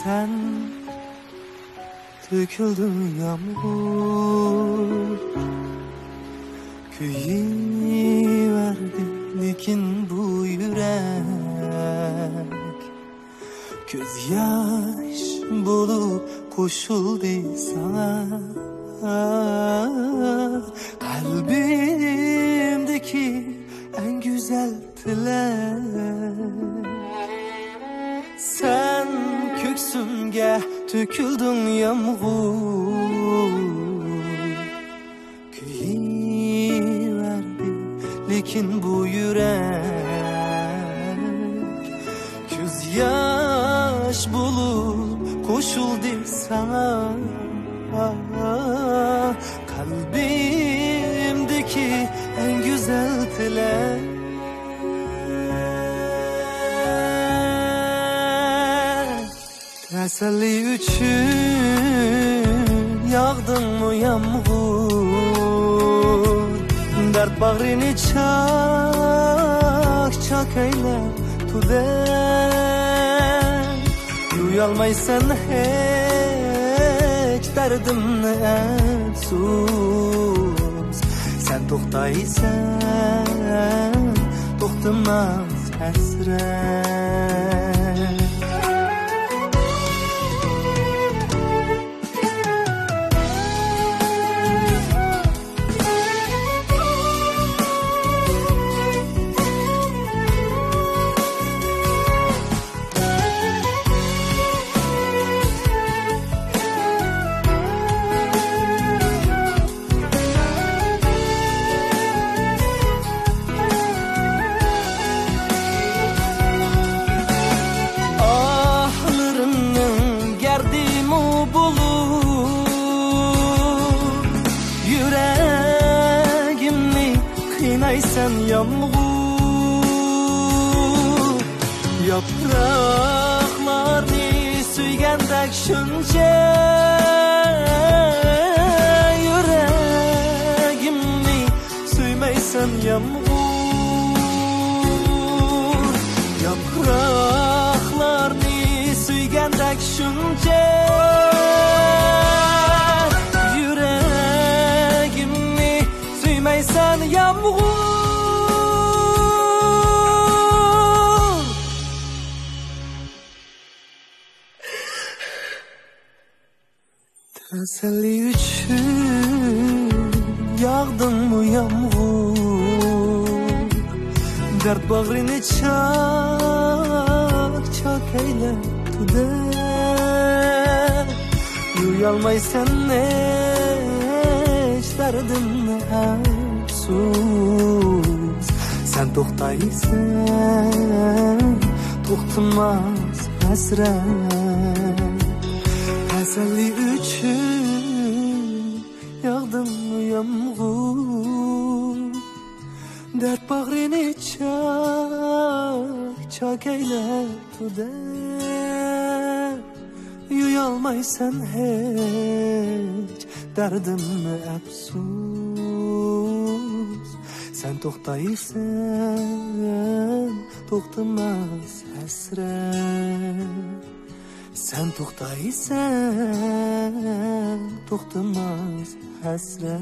sen döküldün yağmur, köyüverdi lekin bu yürek göz yaş bulup koşuldu sana. Kalbimdeki en güzel dilek, sen köksümge töküldün yağmur, köyüverdi lekin bu yürek göz yaş bulup koşuldu sana. Kalbimdeki en güzel dilek, teselli üçün yağdın mı yağmur, dert bağrını çak eyle tüden. Duyalmaysan hiç derdimni efsus, sen to'xtaysan to'xtamaz hasret. Sen yağmur, yapraklarını süygəndək şunca yüreğimni süymeysen yağmur, yapraklarını süygəndək şunca yüreğimni süymeysen yağmur. Teselli üçün yağdın mı yağmur, dert bağrını çak eyle tüden. Duyalmaysan hiç derdimni efsus, sen to'xtaysan to'xtamaz hasret. Teselli üçün yağdın mı yağmur, dert bağrını çak eyle tüden. Yuyalmaysan hiç derdimni efsus, sen to'xtaysan to'xtamaz hasret. Sen to'xtaysan to'xtamaz hasret.